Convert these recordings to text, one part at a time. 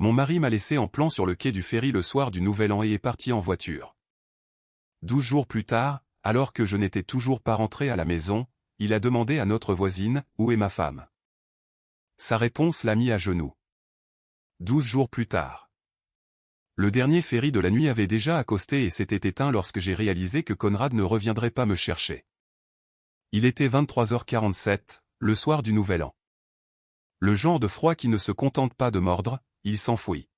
Mon mari m'a laissé en plan sur le quai du ferry le soir du Nouvel An et est parti en voiture. 12 jours plus tard, alors que je n'étais toujours pas rentré à la maison, il a demandé à notre voisine « Où est ma femme ?» Sa réponse l'a mis à genoux. 12 jours plus tard. Le dernier ferry de la nuit avait déjà accosté et s'était éteint lorsque j'ai réalisé que Conrad ne reviendrait pas me chercher. Il était 23h47, le soir du Nouvel An. Le genre de froid qui ne se contente pas de mordre, il s'enfouit.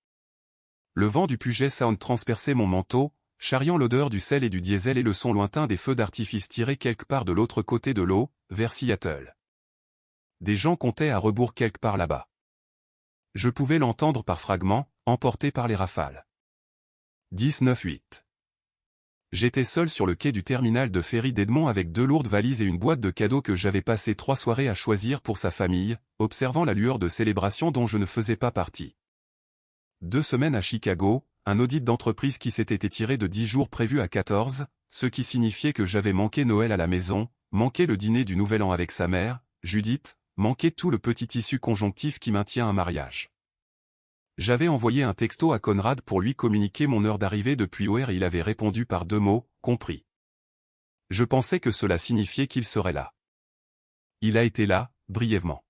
Le vent du Puget Sound transperçait mon manteau, charriant l'odeur du sel et du diesel et le son lointain des feux d'artifice tirés quelque part de l'autre côté de l'eau, vers Seattle. Des gens comptaient à rebours quelque part là-bas. Je pouvais l'entendre par fragments, emporté par les rafales. 19-8. J'étais seul sur le quai du terminal de ferry d'Edmond avec 2 lourdes valises et une boîte de cadeaux que j'avais passé 3 soirées à choisir pour sa famille, observant la lueur de célébration dont je ne faisais pas partie. 2 semaines à Chicago, un audit d'entreprise qui s'était étiré de 10 jours prévus à 14, ce qui signifiait que j'avais manqué Noël à la maison, manqué le dîner du Nouvel An avec sa mère, Judith, manqué tout le petit tissu conjonctif qui maintient un mariage. J'avais envoyé un texto à Conrad pour lui communiquer mon heure d'arrivée depuis OR et il avait répondu par 2 mots, compris. Je pensais que cela signifiait qu'il serait là. Il a été là, brièvement.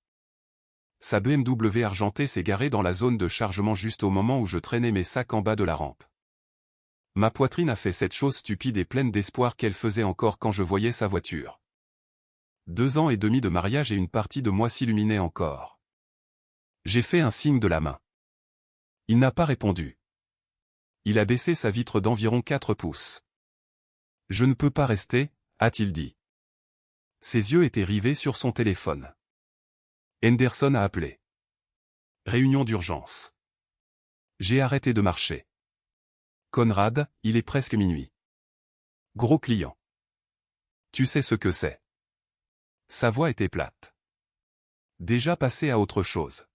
Sa BMW argentée s'est garée dans la zone de chargement juste au moment où je traînais mes sacs en bas de la rampe. Ma poitrine a fait cette chose stupide et pleine d'espoir qu'elle faisait encore quand je voyais sa voiture. 2 ans et demi de mariage et une partie de moi s'illuminait encore. J'ai fait un signe de la main. Il n'a pas répondu. Il a baissé sa vitre d'environ 4 pouces. « Je ne peux pas rester », a-t-il dit. Ses yeux étaient rivés sur son téléphone. Henderson a appelé. Réunion d'urgence. J'ai arrêté de marcher. Conrad, il est presque minuit. Gros client. Tu sais ce que c'est. Sa voix était plate. Déjà passé à autre chose.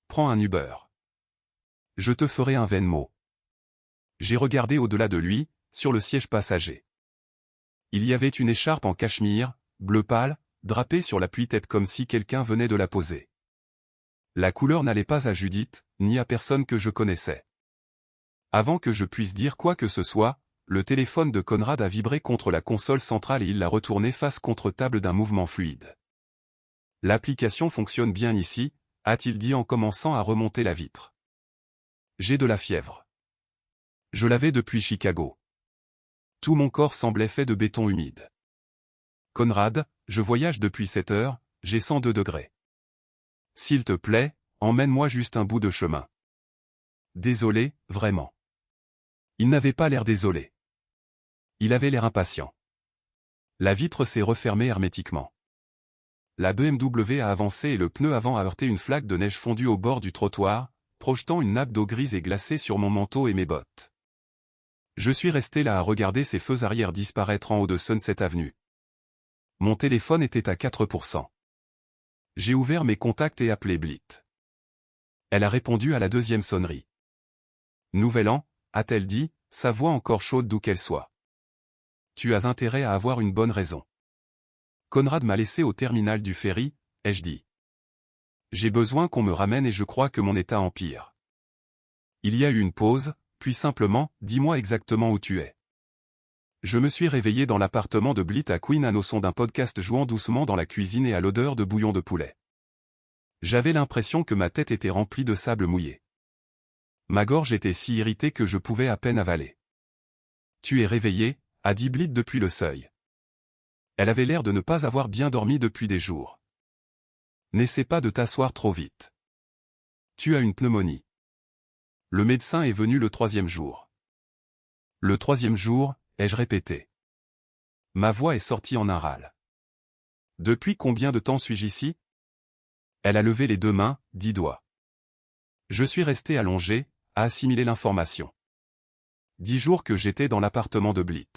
Prends un Uber. Je te ferai un Venmo. J'ai regardé au-delà de lui, sur le siège passager. Il y avait une écharpe en cachemire, bleu pâle, drapée sur l'appui-tête comme si quelqu'un venait de la poser. La couleur n'allait pas à Judith, ni à personne que je connaissais. Avant que je puisse dire quoi que ce soit, le téléphone de Conrad a vibré contre la console centrale et il l'a retourné face contre table d'un mouvement fluide. L'application fonctionne bien ici, a-t-il dit en commençant à remonter la vitre. J'ai de la fièvre. Je l'avais depuis Chicago. Tout mon corps semblait fait de béton humide. Conrad, je voyage depuis 7 heures, j'ai 102 degrés. S'il te plaît, emmène-moi juste un bout de chemin. Désolé, vraiment. Il n'avait pas l'air désolé. Il avait l'air impatient. La vitre s'est refermée hermétiquement. La BMW a avancé et le pneu avant a heurté une flaque de neige fondue au bord du trottoir, projetant une nappe d'eau grise et glacée sur mon manteau et mes bottes. Je suis resté là à regarder ces feux arrière disparaître en haut de Sunset Avenue. Mon téléphone était à 4%. J'ai ouvert mes contacts et appelé Blit. Elle a répondu à la 2e sonnerie. Nouvel An, a-t-elle dit, sa voix encore chaude d'où qu'elle soit. Tu as intérêt à avoir une bonne raison. Conrad m'a laissé au terminal du ferry, ai-je dit. J'ai besoin qu'on me ramène et je crois que mon état empire. Il y a eu une pause, puis simplement, dis-moi exactement où tu es. Je me suis réveillé dans l'appartement de Blit à Queen Anne au son d'un podcast jouant doucement dans la cuisine et à l'odeur de bouillon de poulet. J'avais l'impression que ma tête était remplie de sable mouillé. Ma gorge était si irritée que je pouvais à peine avaler. Tu es réveillé, a dit Blit depuis le seuil. Elle avait l'air de ne pas avoir bien dormi depuis des jours. N'essaie pas de t'asseoir trop vite. Tu as une pneumonie. Le médecin est venu le 3e jour. Le 3e jour, ai-je répété. Ma voix est sortie en un râle. Depuis combien de temps suis-je ici? Elle a levé les 2 mains, 10 doigts. Je suis resté allongé, à assimiler l'information. 10 jours que j'étais dans l'appartement de Blit.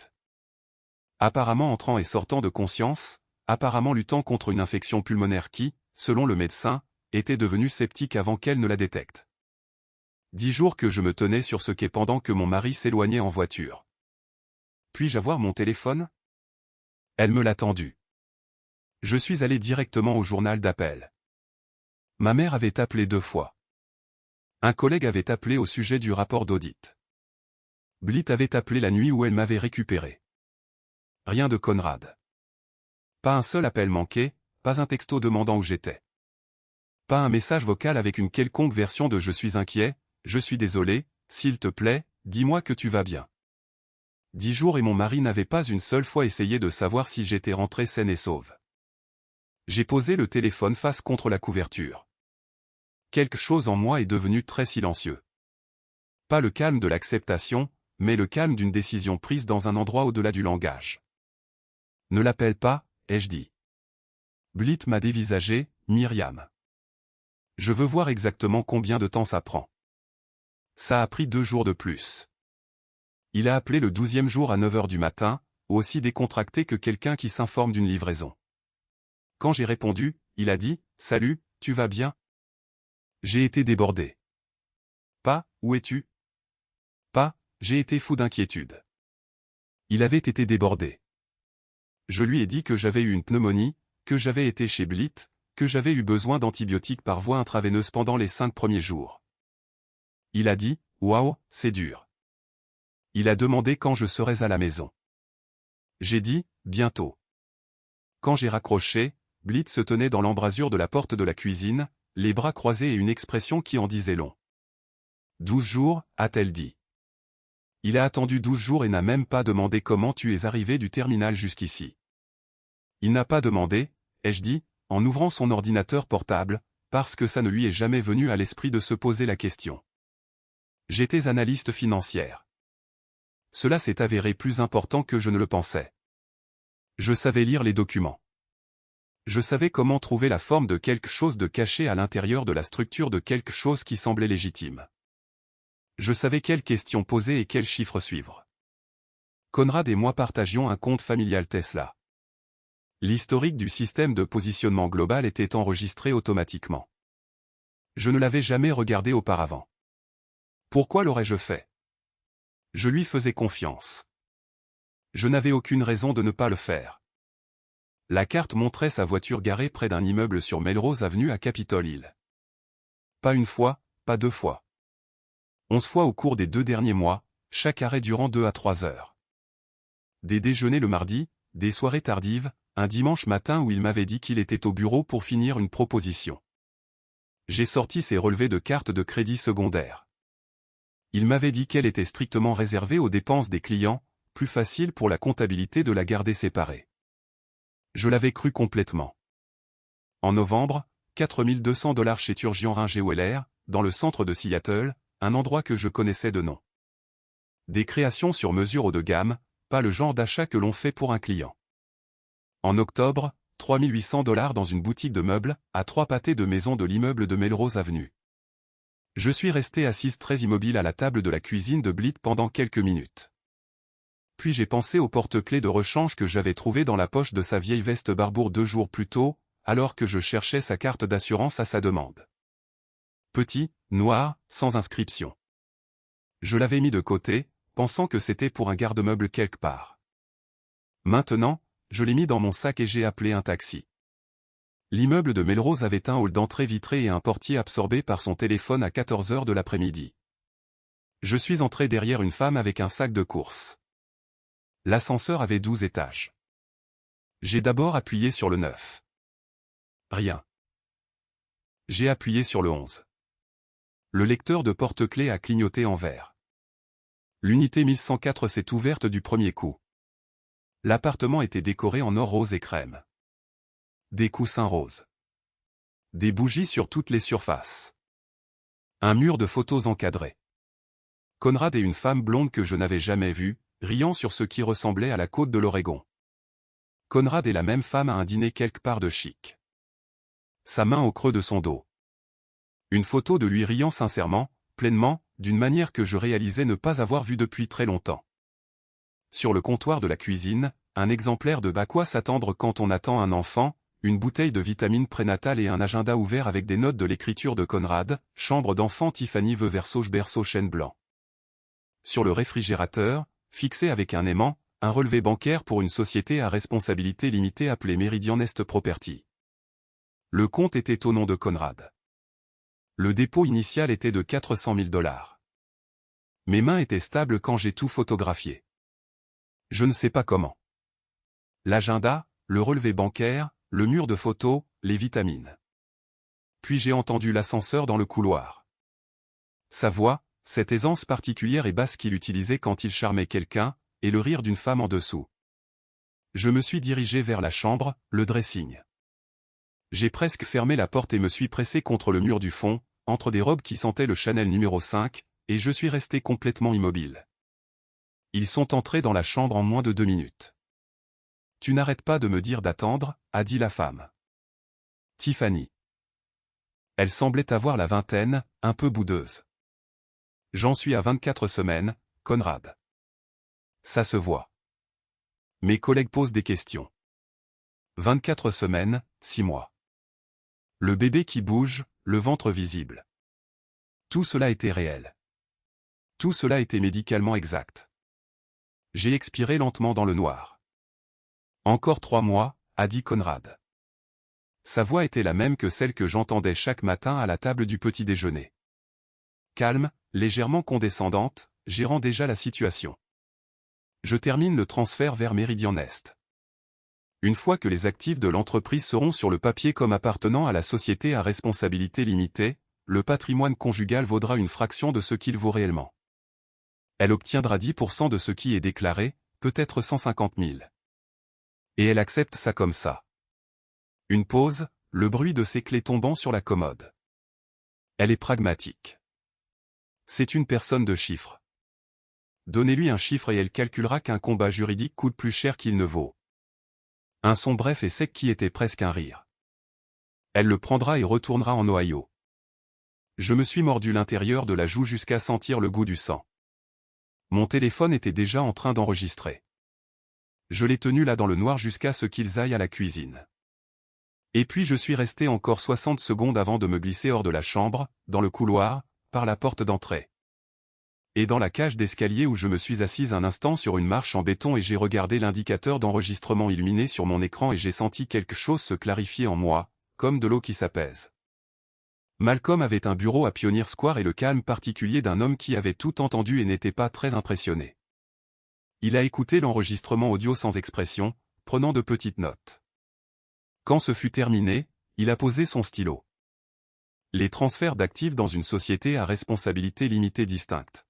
Apparemment entrant et sortant de conscience, apparemment luttant contre une infection pulmonaire qui, selon le médecin, était devenue sceptique avant qu'elle ne la détecte. 10 jours que je me tenais sur ce quai pendant que mon mari s'éloignait en voiture. Puis-je avoir mon téléphone? Elle me l'a tendu. Je suis allé directement au journal d'appel. Ma mère avait appelé 2 fois. Un collègue avait appelé au sujet du rapport d'audit. Blythe avait appelé la nuit où elle m'avait récupéré. Rien de Conrad. Pas un seul appel manqué, pas un texto demandant où j'étais. Pas un message vocal avec une quelconque version de « je suis inquiet, je suis désolé, s'il te plaît, dis-moi que tu vas bien ». 10 jours et mon mari n'avait pas une seule fois essayé de savoir si j'étais rentré saine et sauve. J'ai posé le téléphone face contre la couverture. Quelque chose en moi est devenu très silencieux. Pas le calme de l'acceptation, mais le calme d'une décision prise dans un endroit au-delà du langage. Ne l'appelle pas, ai-je dit. Blythe m'a dévisagé, Myriam. Je veux voir exactement combien de temps ça prend. Ça a pris 2 jours de plus. Il a appelé le 12e jour à 9 h du matin, aussi décontracté que quelqu'un qui s'informe d'une livraison. Quand j'ai répondu, il a dit « Salut, tu vas bien ?» J'ai été débordé. Pas « Où es-tu ?» Pas « J'ai été fou d'inquiétude ». Il avait été débordé. Je lui ai dit que j'avais eu une pneumonie, que j'avais été chez Blythe, que j'avais eu besoin d'antibiotiques par voie intraveineuse pendant les 5 premiers jours. Il a dit « Waouh, c'est dur ». Il a demandé quand je serais à la maison. J'ai dit « Bientôt ». Quand j'ai raccroché, Blythe se tenait dans l'embrasure de la porte de la cuisine, les bras croisés et une expression qui en disait long. 12 jours, a-t-elle dit. Il a attendu 12 jours et n'a même pas demandé comment tu es arrivé du terminal jusqu'ici. Il n'a pas demandé, ai-je dit, en ouvrant son ordinateur portable, parce que ça ne lui est jamais venu à l'esprit de se poser la question. J'étais analyste financière. Cela s'est avéré plus important que je ne le pensais. Je savais lire les documents. Je savais comment trouver la forme de quelque chose de caché à l'intérieur de la structure de quelque chose qui semblait légitime. Je savais quelles questions poser et quels chiffres suivre. Conrad et moi partagions un compte familial Tesla. L'historique du système de positionnement global était enregistré automatiquement. Je ne l'avais jamais regardé auparavant. Pourquoi l'aurais-je fait? Je lui faisais confiance. Je n'avais aucune raison de ne pas le faire. La carte montrait sa voiture garée près d'un immeuble sur Melrose Avenue à Capitol Hill. Pas une fois, pas 2 fois. 11 fois au cours des 2 derniers mois, chaque arrêt durant 2 à 3 heures. Des déjeuners le mardi, des soirées tardives, un dimanche matin où il m'avait dit qu'il était au bureau pour finir une proposition. J'ai sorti ses relevés de cartes de crédit secondaire. Il m'avait dit qu'elle était strictement réservée aux dépenses des clients, plus facile pour la comptabilité de la garder séparée. Je l'avais cru complètement. En novembre, 4 200 $ chez Turgian Ring-Weller, dans le centre de Seattle, un endroit que je connaissais de nom. Des créations sur mesure haut de gamme, pas le genre d'achat que l'on fait pour un client. En octobre, 3 800 $ dans une boutique de meubles, à 3 pâtés de maison de l'immeuble de Melrose Avenue. Je suis resté assise très immobile à la table de la cuisine de Blythe pendant quelques minutes. Puis j'ai pensé au porte-clés de rechange que j'avais trouvé dans la poche de sa vieille veste Barbour 2 jours plus tôt, alors que je cherchais sa carte d'assurance à sa demande. Petit, noir, sans inscription. Je l'avais mis de côté, pensant que c'était pour un garde-meuble quelque part. Maintenant, je l'ai mis dans mon sac et j'ai appelé un taxi. L'immeuble de Melrose avait un hall d'entrée vitré et un portier absorbé par son téléphone à 14 h de l'après-midi. Je suis entré derrière une femme avec un sac de course. L'ascenseur avait 12 étages. J'ai d'abord appuyé sur le 9. Rien. J'ai appuyé sur le 11. Le lecteur de porte-clés a clignoté en vert. L'unité 1104 s'est ouverte du premier coup. L'appartement était décoré en or rose et crème. Des coussins roses. Des bougies sur toutes les surfaces. Un mur de photos encadré. Conrad et une femme blonde que je n'avais jamais vue, riant sur ce qui ressemblait à la côte de l'Oregon. Conrad et la même femme à un dîner quelque part de chic. Sa main au creux de son dos. Une photo de lui riant sincèrement, pleinement, d'une manière que je réalisais ne pas avoir vue depuis très longtemps. Sur le comptoir de la cuisine, un exemplaire de À quoi s'attendre quand on attend un enfant, une bouteille de vitamines prénatales et un agenda ouvert avec des notes de l'écriture de Conrad, chambre d'enfant Tiffany veuve verso berceau chêne blanc. Sur le réfrigérateur, fixé avec un aimant, un relevé bancaire pour une société à responsabilité limitée appelée Meridian Est Property. Le compte était au nom de Conrad. Le dépôt initial était de 400 000 $. Mes mains étaient stables quand j'ai tout photographié. Je ne sais pas comment. L'agenda, le relevé bancaire, le mur de photos, les vitamines. Puis j'ai entendu l'ascenseur dans le couloir. Sa voix, cette aisance particulière et basse qu'il utilisait quand il charmait quelqu'un, et le rire d'une femme en dessous. Je me suis dirigé vers la chambre, le dressing. J'ai presque fermé la porte et me suis pressé contre le mur du fond, entre des robes qui sentaient le Chanel numéro 5, et je suis resté complètement immobile. Ils sont entrés dans la chambre en moins de 2 minutes. « Tu n'arrêtes pas de me dire d'attendre » a dit la femme. Tiffany. Elle semblait avoir la vingtaine, un peu boudeuse. J'en suis à 24 semaines, Conrad. Ça se voit. Mes collègues posent des questions. 24 semaines, 6 mois. Le bébé qui bouge, le ventre visible. Tout cela était réel. Tout cela était médicalement exact. J'ai expiré lentement dans le noir. Encore 3 mois, a dit Conrad. Sa voix était la même que celle que j'entendais chaque matin à la table du petit déjeuner. Calme, légèrement condescendante, gérant déjà la situation. Je termine le transfert vers Meridian Est. Une fois que les actifs de l'entreprise seront sur le papier comme appartenant à la société à responsabilité limitée, le patrimoine conjugal vaudra une fraction de ce qu'il vaut réellement. Elle obtiendra 10% de ce qui est déclaré, peut-être 150 000. Et elle accepte ça comme ça. Une pause, le bruit de ses clés tombant sur la commode. Elle est pragmatique. C'est une personne de chiffres. Donnez-lui un chiffre et elle calculera qu'un combat juridique coûte plus cher qu'il ne vaut. Un son bref et sec qui était presque un rire. Elle le prendra et retournera en Ohio. Je me suis mordu l'intérieur de la joue jusqu'à sentir le goût du sang. Mon téléphone était déjà en train d'enregistrer. Je l'ai tenu là dans le noir jusqu'à ce qu'ils aillent à la cuisine. Et puis je suis resté encore 60 secondes avant de me glisser hors de la chambre, dans le couloir, par la porte d'entrée. Et dans la cage d'escalier où je me suis assise un instant sur une marche en béton et j'ai regardé l'indicateur d'enregistrement illuminé sur mon écran et j'ai senti quelque chose se clarifier en moi, comme de l'eau qui s'apaise. Malcolm avait un bureau à Pioneer Square et le calme particulier d'un homme qui avait tout entendu et n'était pas très impressionné. Il a écouté l'enregistrement audio sans expression, prenant de petites notes. Quand ce fut terminé, il a posé son stylo. Les transferts d'actifs dans une société à responsabilité limitée distincte.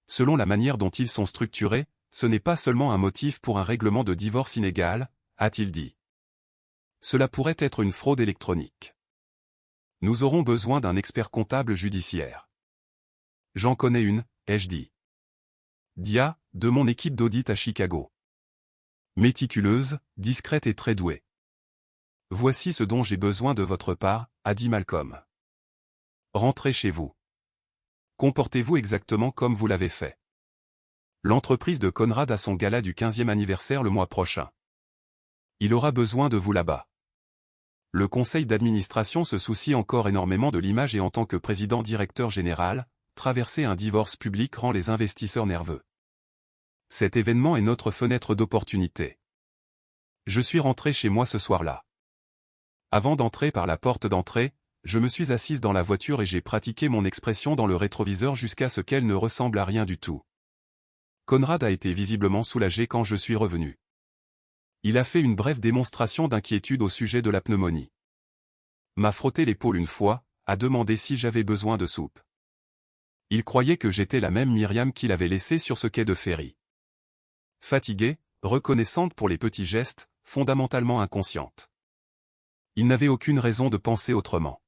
Selon la manière dont ils sont structurés, ce n'est pas seulement un motif pour un règlement de divorce inégal, a-t-il dit. Cela pourrait être une fraude électronique. Nous aurons besoin d'un expert comptable judiciaire. J'en connais une, ai-je dit. Dia, de mon équipe d'audit à Chicago. Méticuleuse, discrète et très douée. Voici ce dont j'ai besoin de votre part, a dit Malcolm. Rentrez chez vous. Comportez-vous exactement comme vous l'avez fait. L'entreprise de Conrad a son gala du 15e anniversaire le mois prochain. Il aura besoin de vous là-bas. Le conseil d'administration se soucie encore énormément de l'image et en tant que président-directeur général, traverser un divorce public rend les investisseurs nerveux. Cet événement est notre fenêtre d'opportunité. Je suis rentré chez moi ce soir-là. Avant d'entrer par la porte d'entrée, je me suis assise dans la voiture et j'ai pratiqué mon expression dans le rétroviseur jusqu'à ce qu'elle ne ressemble à rien du tout. Conrad a été visiblement soulagé quand je suis revenu. Il a fait une brève démonstration d'inquiétude au sujet de la pneumonie. M'a frotté l'épaule une fois, a demandé si j'avais besoin de soupe. Il croyait que j'étais la même Myriam qu'il avait laissée sur ce quai de ferry. Fatiguée, reconnaissante pour les petits gestes, fondamentalement inconsciente. Il n'avait aucune raison de penser autrement.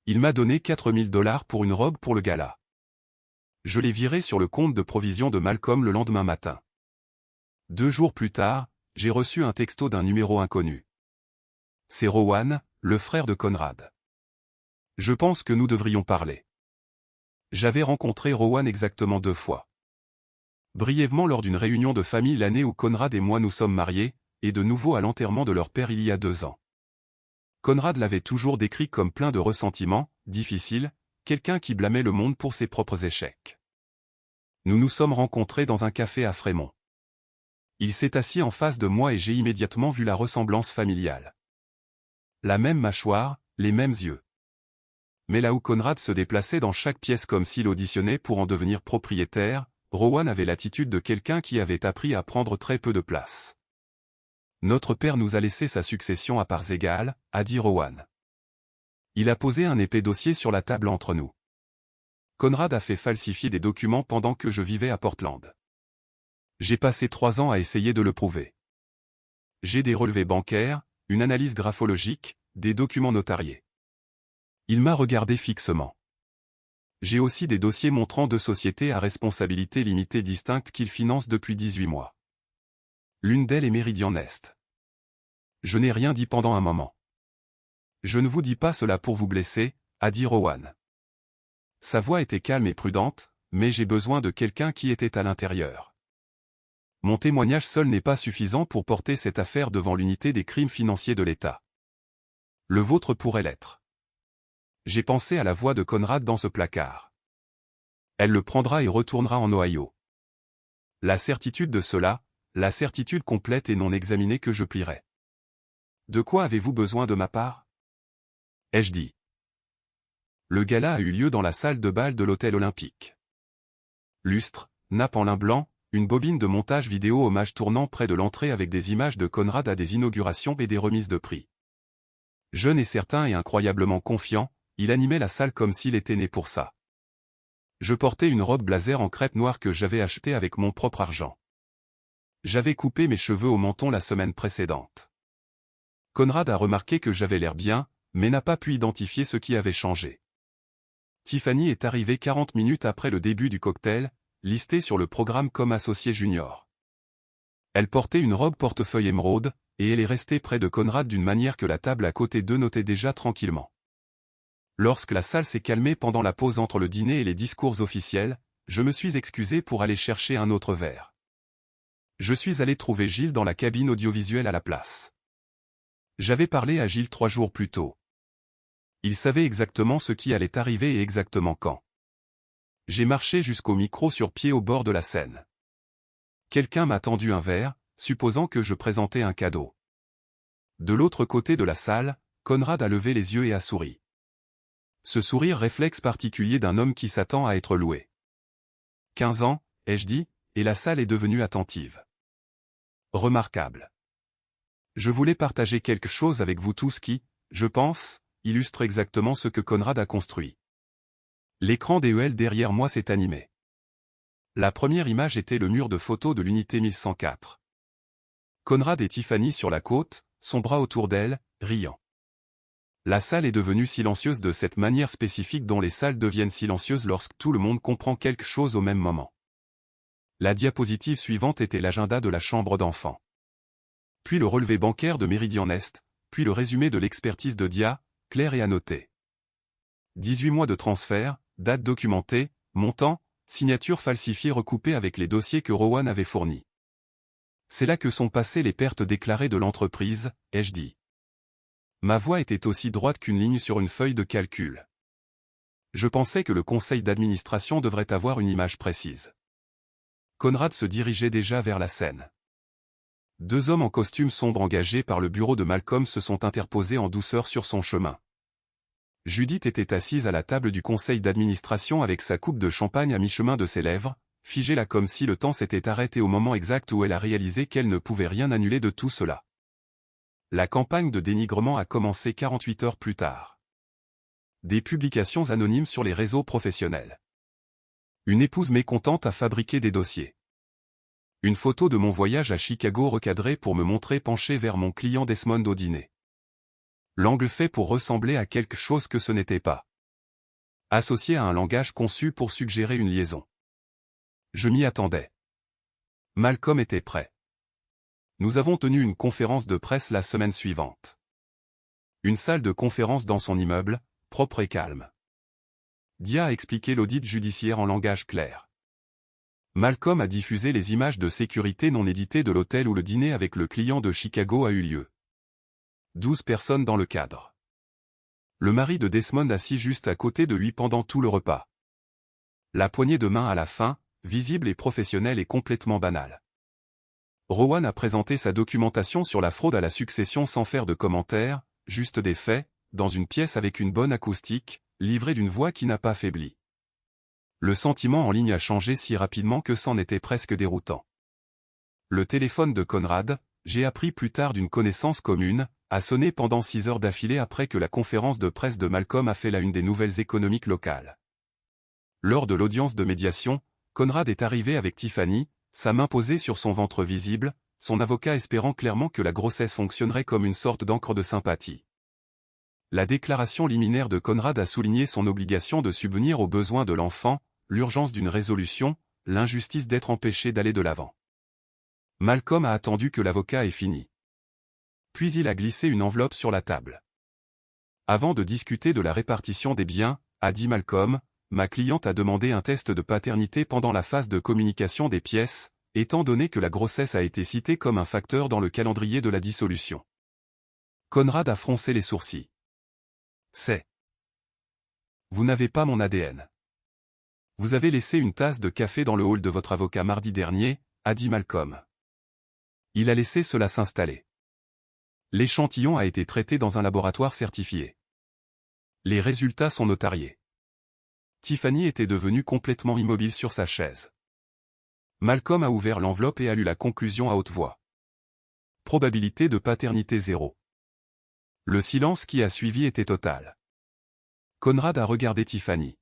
Il m'a donné 4 000 $ pour une robe pour le gala. Je l'ai viré sur le compte de provision de Malcolm le lendemain matin. 2 jours plus tard, j'ai reçu un texto d'un numéro inconnu. C'est Rowan, le frère de Conrad. Je pense que nous devrions parler. J'avais rencontré Rowan exactement 2 fois. Brièvement lors d'une réunion de famille l'année où Conrad et moi nous sommes mariés, et de nouveau à l'enterrement de leur père il y a 2 ans. Conrad l'avait toujours décrit comme plein de ressentiments, difficile, quelqu'un qui blâmait le monde pour ses propres échecs. Nous nous sommes rencontrés dans un café à Fremont. Il s'est assis en face de moi et j'ai immédiatement vu la ressemblance familiale. La même mâchoire, les mêmes yeux. Mais là où Conrad se déplaçait dans chaque pièce comme s'il auditionnait pour en devenir propriétaire, Rowan avait l'attitude de quelqu'un qui avait appris à prendre très peu de place. Notre père nous a laissé sa succession à parts égales, a dit Rowan. Il a posé un épais dossier sur la table entre nous. Conrad a fait falsifier des documents pendant que je vivais à Portland. J'ai passé 3 ans à essayer de le prouver. J'ai des relevés bancaires, une analyse graphologique, des documents notariés. Il m'a regardé fixement. J'ai aussi des dossiers montrant 2 sociétés à responsabilité limitée distinctes qu'il finance depuis 18 mois. L'une d'elles est Meridian Nest. Je n'ai rien dit pendant un moment. Je ne vous dis pas cela pour vous blesser, a dit Rowan. Sa voix était calme et prudente, mais j'ai besoin de quelqu'un qui était à l'intérieur. Mon témoignage seul n'est pas suffisant pour porter cette affaire devant l'unité des crimes financiers de l'État. Le vôtre pourrait l'être. J'ai pensé à la voix de Conrad dans ce placard. Elle le prendra et retournera en Ohio. La certitude de cela, la certitude complète et non examinée que je plierai. De quoi avez-vous besoin de ma part? Ai-je dit. Le gala a eu lieu dans la salle de bal de l'hôtel Olympique. Lustre, nappe en lin blanc, une bobine de montage vidéo hommage tournant près de l'entrée avec des images de Conrad à des inaugurations et des remises de prix. Jeune et certain et incroyablement confiant, il animait la salle comme s'il était né pour ça. Je portais une robe blazer en crêpe noire que j'avais achetée avec mon propre argent. J'avais coupé mes cheveux au menton la semaine précédente. Conrad a remarqué que j'avais l'air bien, mais n'a pas pu identifier ce qui avait changé. Tiffany est arrivée 40 minutes après le début du cocktail, listée sur le programme comme associée junior. Elle portait une robe portefeuille émeraude, et elle est restée près de Conrad d'une manière que la table à côté d'eux notait déjà tranquillement. Lorsque la salle s'est calmée pendant la pause entre le dîner et les discours officiels, je me suis excusé pour aller chercher un autre verre. Je suis allé trouver Gilles dans la cabine audiovisuelle à la place. J'avais parlé à Gilles 3 jours plus tôt. Il savait exactement ce qui allait arriver et exactement quand. J'ai marché jusqu'au micro sur pied au bord de la scène. Quelqu'un m'a tendu un verre, supposant que je présentais un cadeau. De l'autre côté de la salle, Conrad a levé les yeux et a souri. Ce sourire réflexe particulier d'un homme qui s'attend à être loué. 15 ans, ai-je dit, et la salle est devenue attentive. Remarquable. Je voulais partager quelque chose avec vous tous qui, je pense, illustre exactement ce que Conrad a construit. L'écran DEL derrière moi s'est animé. La première image était le mur de photos de l'unité 1104. Conrad et Tiffany sur la côte, son bras autour d'elle, riant. La salle est devenue silencieuse de cette manière spécifique dont les salles deviennent silencieuses lorsque tout le monde comprend quelque chose au même moment. La diapositive suivante était l'agenda de la chambre d'enfant. Puis le relevé bancaire de Meridian Nest, puis le résumé de l'expertise de Dia, clair et annoté. 18 mois de transfert, date documentée, montant, signature falsifiée recoupée avec les dossiers que Rowan avait fournis. C'est là que sont passées les pertes déclarées de l'entreprise, ai-je dit. Ma voix était aussi droite qu'une ligne sur une feuille de calcul. Je pensais que le conseil d'administration devrait avoir une image précise. Conrad se dirigeait déjà vers la scène. 2 hommes en costume sombre engagés par le bureau de Malcolm se sont interposés en douceur sur son chemin. Judith était assise à la table du conseil d'administration avec sa coupe de champagne à mi-chemin de ses lèvres, figée là comme si le temps s'était arrêté au moment exact où elle a réalisé qu'elle ne pouvait rien annuler de tout cela. La campagne de dénigrement a commencé 48 heures plus tard. Des publications anonymes sur les réseaux professionnels. Une épouse mécontente a fabriqué des dossiers. Une photo de mon voyage à Chicago recadrée pour me montrer penché vers mon client Desmond au dîner. L'angle fait pour ressembler à quelque chose que ce n'était pas. Associé à un langage conçu pour suggérer une liaison. Je m'y attendais. Malcolm était prêt. Nous avons tenu une conférence de presse la semaine suivante. Une salle de conférence dans son immeuble, propre et calme. Dia a expliqué l'audit judiciaire en langage clair. Malcolm a diffusé les images de sécurité non éditées de l'hôtel où le dîner avec le client de Chicago a eu lieu. 12 personnes dans le cadre. Le mari de Desmond assis juste à côté de lui pendant tout le repas. La poignée de main à la fin, visible et professionnelle et complètement banale. Rowan a présenté sa documentation sur la fraude à la succession sans faire de commentaires, juste des faits, dans une pièce avec une bonne acoustique, livré d'une voix qui n'a pas faibli. Le sentiment en ligne a changé si rapidement que c'en était presque déroutant. Le téléphone de Conrad, j'ai appris plus tard d'une connaissance commune, a sonné pendant 6 heures d'affilée après que la conférence de presse de Malcolm a fait la une des nouvelles économiques locales. Lors de l'audience de médiation, Conrad est arrivé avec Tiffany, sa main posée sur son ventre visible, son avocat espérant clairement que la grossesse fonctionnerait comme une sorte d'encre de sympathie. La déclaration liminaire de Conrad a souligné son obligation de subvenir aux besoins de l'enfant, l'urgence d'une résolution, l'injustice d'être empêché d'aller de l'avant. Malcolm a attendu que l'avocat ait fini. Puis il a glissé une enveloppe sur la table. Avant de discuter de la répartition des biens, a dit Malcolm, ma cliente a demandé un test de paternité pendant la phase de communication des pièces, étant donné que la grossesse a été citée comme un facteur dans le calendrier de la dissolution. Conrad a froncé les sourcils. C'est. Vous n'avez pas mon ADN. Vous avez laissé une tasse de café dans le hall de votre avocat mardi dernier, a dit Malcolm. Il a laissé cela s'installer. L'échantillon a été traité dans un laboratoire certifié. Les résultats sont notariés. Tiffany était devenue complètement immobile sur sa chaise. Malcolm a ouvert l'enveloppe et a lu la conclusion à haute voix. Probabilité de paternité 0. Le silence qui a suivi était total. Conrad a regardé Tiffany.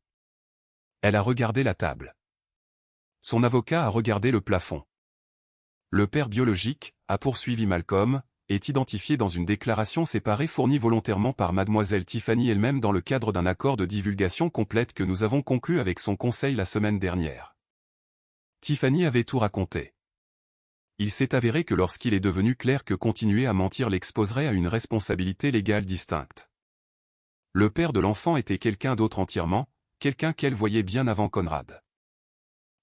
Elle a regardé la table. Son avocat a regardé le plafond. Le père biologique, a poursuivi Malcolm, est identifié dans une déclaration séparée fournie volontairement par mademoiselle Tiffany elle-même dans le cadre d'un accord de divulgation complète que nous avons conclu avec son conseil la semaine dernière. Tiffany avait tout raconté. Il s'est avéré que lorsqu'il est devenu clair que continuer à mentir l'exposerait à une responsabilité légale distincte. Le père de l'enfant était quelqu'un d'autre entièrement, quelqu'un qu'elle voyait bien avant Conrad.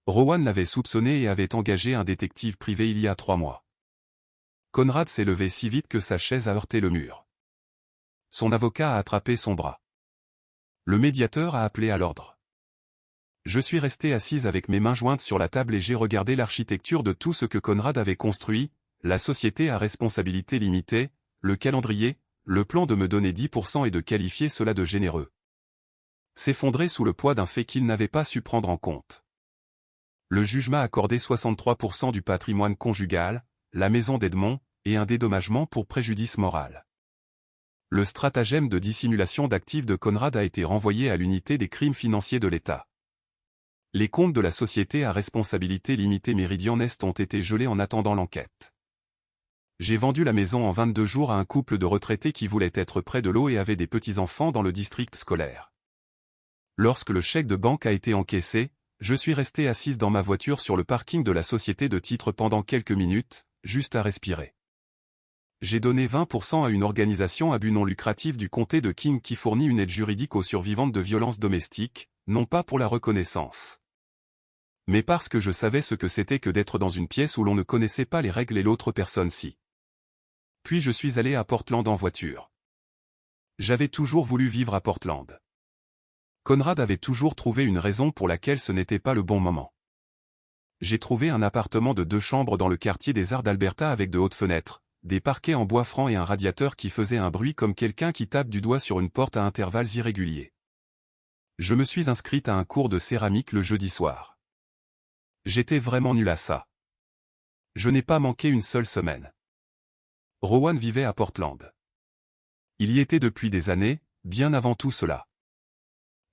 Rowan l'avait soupçonné et avait engagé un détective privé il y a 3 mois. Conrad s'est levé si vite que sa chaise a heurté le mur. Son avocat a attrapé son bras. Le médiateur a appelé à l'ordre. Je suis resté assise avec mes mains jointes sur la table et j'ai regardé l'architecture de tout ce que Conrad avait construit, la société à responsabilité limitée, le calendrier, le plan de me donner 10% et de qualifier cela de généreux. S'effondrer sous le poids d'un fait qu'il n'avait pas su prendre en compte. Le juge m'a accordé 63% du patrimoine conjugal, la maison d'Edmond, et un dédommagement pour préjudice moral. Le stratagème de dissimulation d'actifs de Conrad a été renvoyé à l'unité des crimes financiers de l'État. Les comptes de la société à responsabilité limitée Meridian Est ont été gelés en attendant l'enquête. J'ai vendu la maison en 22 jours à un couple de retraités qui voulaient être près de l'eau et avaient des petits-enfants dans le district scolaire. Lorsque le chèque de banque a été encaissé, je suis resté assise dans ma voiture sur le parking de la société de titres pendant quelques minutes, juste à respirer. J'ai donné 20% à une organisation à but non lucratif du comté de King qui fournit une aide juridique aux survivantes de violences domestiques, non pas pour la reconnaissance, mais parce que je savais ce que c'était que d'être dans une pièce où l'on ne connaissait pas les règles et l'autre personne si. Puis je suis allé à Portland en voiture. J'avais toujours voulu vivre à Portland. Conrad avait toujours trouvé une raison pour laquelle ce n'était pas le bon moment. J'ai trouvé un appartement de 2 chambres dans le quartier des Arts d'Alberta avec de hautes fenêtres, des parquets en bois franc et un radiateur qui faisait un bruit comme quelqu'un qui tape du doigt sur une porte à intervalles irréguliers. Je me suis inscrite à un cours de céramique le jeudi soir. J'étais vraiment nul à ça. Je n'ai pas manqué une seule semaine. Rowan vivait à Portland. Il y était depuis des années, bien avant tout cela.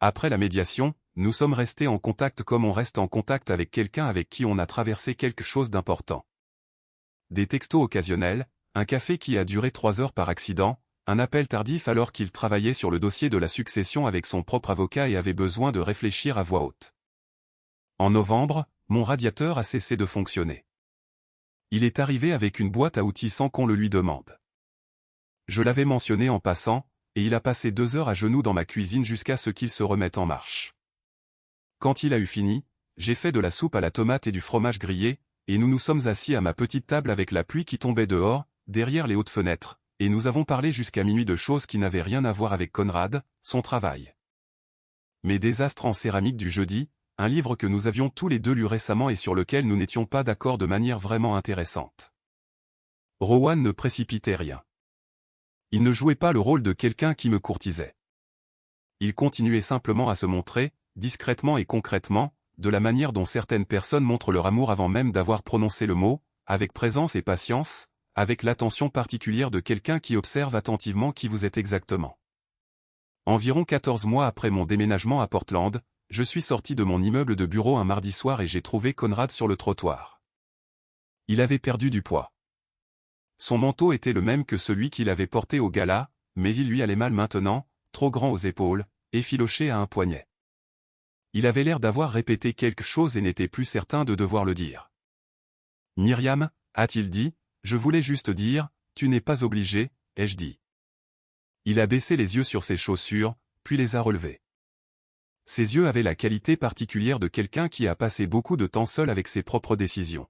Après la médiation, nous sommes restés en contact comme on reste en contact avec quelqu'un avec qui on a traversé quelque chose d'important. Des textos occasionnels, un café qui a duré 3 heures par accident, un appel tardif alors qu'il travaillait sur le dossier de la succession avec son propre avocat et avait besoin de réfléchir à voix haute. En novembre, mon radiateur a cessé de fonctionner. Il est arrivé avec une boîte à outils sans qu'on le lui demande. Je l'avais mentionné en passant, et il a passé 2 heures à genoux dans ma cuisine jusqu'à ce qu'il se remette en marche. Quand il a eu fini, j'ai fait de la soupe à la tomate et du fromage grillé, et nous nous sommes assis à ma petite table avec la pluie qui tombait dehors, derrière les hautes fenêtres, et nous avons parlé jusqu'à minuit de choses qui n'avaient rien à voir avec Conrad, son travail. Mes désastres en céramique du jeudi, un livre que nous avions tous les deux lu récemment et sur lequel nous n'étions pas d'accord de manière vraiment intéressante. Rowan ne précipitait rien. Il ne jouait pas le rôle de quelqu'un qui me courtisait. Il continuait simplement à se montrer, discrètement et concrètement, de la manière dont certaines personnes montrent leur amour avant même d'avoir prononcé le mot, avec présence et patience, avec l'attention particulière de quelqu'un qui observe attentivement qui vous êtes exactement. Environ 14 mois après mon déménagement à Portland, je suis sorti de mon immeuble de bureau un mardi soir et j'ai trouvé Conrad sur le trottoir. Il avait perdu du poids. Son manteau était le même que celui qu'il avait porté au gala, mais il lui allait mal maintenant, trop grand aux épaules, effiloché à un poignet. Il avait l'air d'avoir répété quelque chose et n'était plus certain de devoir le dire. « Myriam, a-t-il dit, je voulais juste dire, tu n'es pas obligé, ai-je dit. » Il a baissé les yeux sur ses chaussures, puis les a relevés. Ses yeux avaient la qualité particulière de quelqu'un qui a passé beaucoup de temps seul avec ses propres décisions.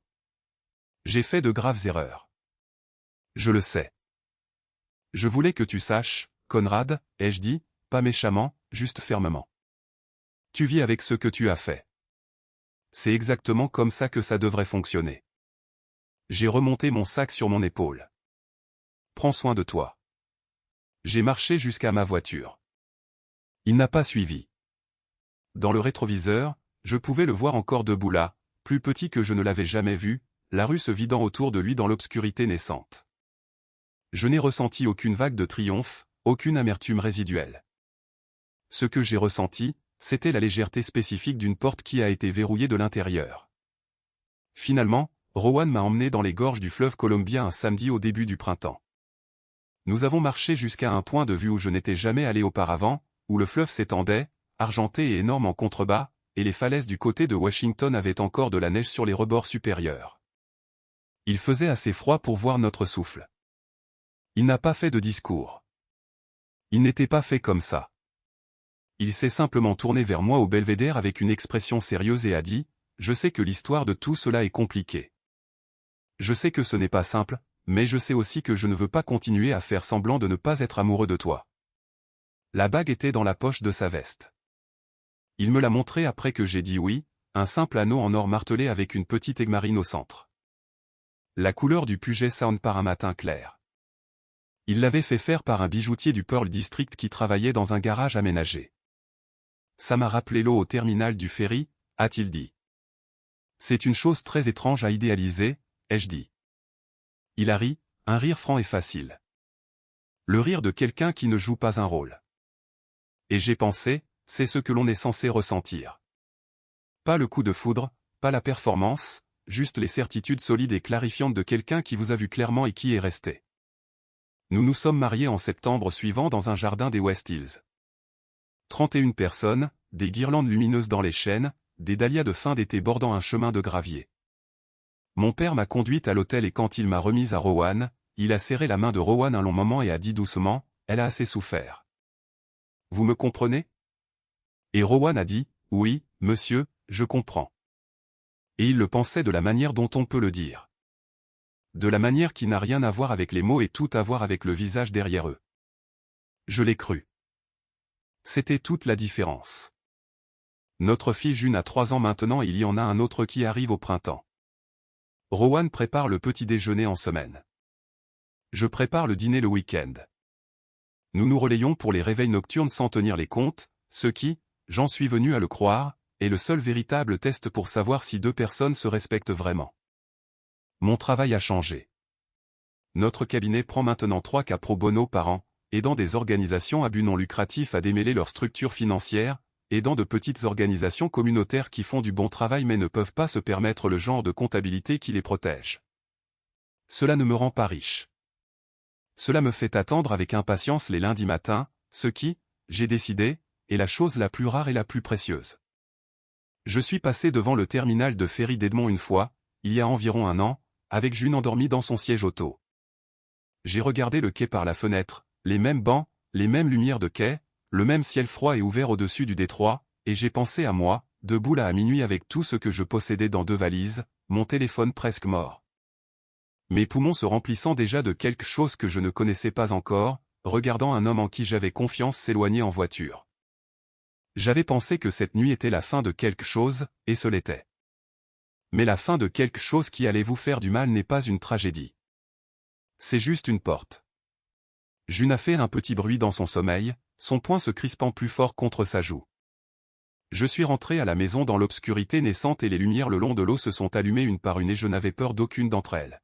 J'ai fait de graves erreurs. Je le sais. Je voulais que tu saches, Conrad, ai-je dit, pas méchamment, juste fermement. Tu vis avec ce que tu as fait. C'est exactement comme ça que ça devrait fonctionner. J'ai remonté mon sac sur mon épaule. Prends soin de toi. J'ai marché jusqu'à ma voiture. Il n'a pas suivi. Dans le rétroviseur, je pouvais le voir encore debout là, plus petit que je ne l'avais jamais vu, la rue se vidant autour de lui dans l'obscurité naissante. Je n'ai ressenti aucune vague de triomphe, aucune amertume résiduelle. Ce que j'ai ressenti, c'était la légèreté spécifique d'une porte qui a été verrouillée de l'intérieur. Finalement, Rowan m'a emmené dans les gorges du fleuve Columbia un samedi au début du printemps. Nous avons marché jusqu'à un point de vue où je n'étais jamais allé auparavant, où le fleuve s'étendait, argenté et énorme en contrebas, et les falaises du côté de Washington avaient encore de la neige sur les rebords supérieurs. Il faisait assez froid pour voir notre souffle. Il n'a pas fait de discours. Il n'était pas fait comme ça. Il s'est simplement tourné vers moi au belvédère avec une expression sérieuse et a dit « Je sais que l'histoire de tout cela est compliquée. Je sais que ce n'est pas simple, mais je sais aussi que je ne veux pas continuer à faire semblant de ne pas être amoureux de toi. » La bague était dans la poche de sa veste. Il me l'a montrée après que j'ai dit oui, un simple anneau en or martelé avec une petite égmarine au centre. La couleur du Puget Sound par un matin clair. Il l'avait fait faire par un bijoutier du Pearl District qui travaillait dans un garage aménagé. Ça m'a rappelé l'eau au terminal du ferry, a-t-il dit. C'est une chose très étrange à idéaliser, ai-je dit. Il a ri, un rire franc et facile. Le rire de quelqu'un qui ne joue pas un rôle. Et j'ai pensé, c'est ce que l'on est censé ressentir. Pas le coup de foudre, pas la performance, juste les certitudes solides et clarifiantes de quelqu'un qui vous a vu clairement et qui est resté. Nous nous sommes mariés en septembre suivant dans un jardin des West Hills. 31 personnes, des guirlandes lumineuses dans les chênes, des dahlias de fin d'été bordant un chemin de gravier. Mon père m'a conduite à l'hôtel et quand il m'a remise à Rowan, il a serré la main de Rowan un long moment et a dit doucement, « Elle a assez souffert. Vous me comprenez ?» Et Rowan a dit, « Oui, monsieur, je comprends. » Et il le pensait de la manière dont on peut le dire. De la manière qui n'a rien à voir avec les mots et tout à voir avec le visage derrière eux. Je l'ai cru. C'était toute la différence. Notre fille June a 3 ans maintenant et il y en a un autre qui arrive au printemps. Rowan prépare le petit déjeuner en semaine. Je prépare le dîner le week-end. Nous nous relayons pour les réveils nocturnes sans tenir les comptes, ce qui, j'en suis venu à le croire, est le seul véritable test pour savoir si 2 personnes se respectent vraiment. Mon travail a changé. Notre cabinet prend maintenant 3 cas pro bono par an, aidant des organisations à but non lucratif à démêler leur structure financière, aidant de petites organisations communautaires qui font du bon travail mais ne peuvent pas se permettre le genre de comptabilité qui les protège. Cela ne me rend pas riche. Cela me fait attendre avec impatience les lundis matins, ce qui, j'ai décidé, est la chose la plus rare et la plus précieuse. Je suis passé devant le terminal de ferry d'Edmond une fois, il y a environ 1 an, avec June endormie dans son siège auto. J'ai regardé le quai par la fenêtre, les mêmes bancs, les mêmes lumières de quai, le même ciel froid et ouvert au-dessus du détroit, et j'ai pensé à moi, debout là à minuit avec tout ce que je possédais dans 2 valises, mon téléphone presque mort. Mes poumons se remplissant déjà de quelque chose que je ne connaissais pas encore, regardant un homme en qui j'avais confiance s'éloigner en voiture. J'avais pensé que cette nuit était la fin de quelque chose, et ce l'était. Mais la fin de quelque chose qui allait vous faire du mal n'est pas une tragédie. C'est juste une porte. June a fait un petit bruit dans son sommeil, son poing se crispant plus fort contre sa joue. Je suis rentré à la maison dans l'obscurité naissante et les lumières le long de l'eau se sont allumées une par une et je n'avais peur d'aucune d'entre elles.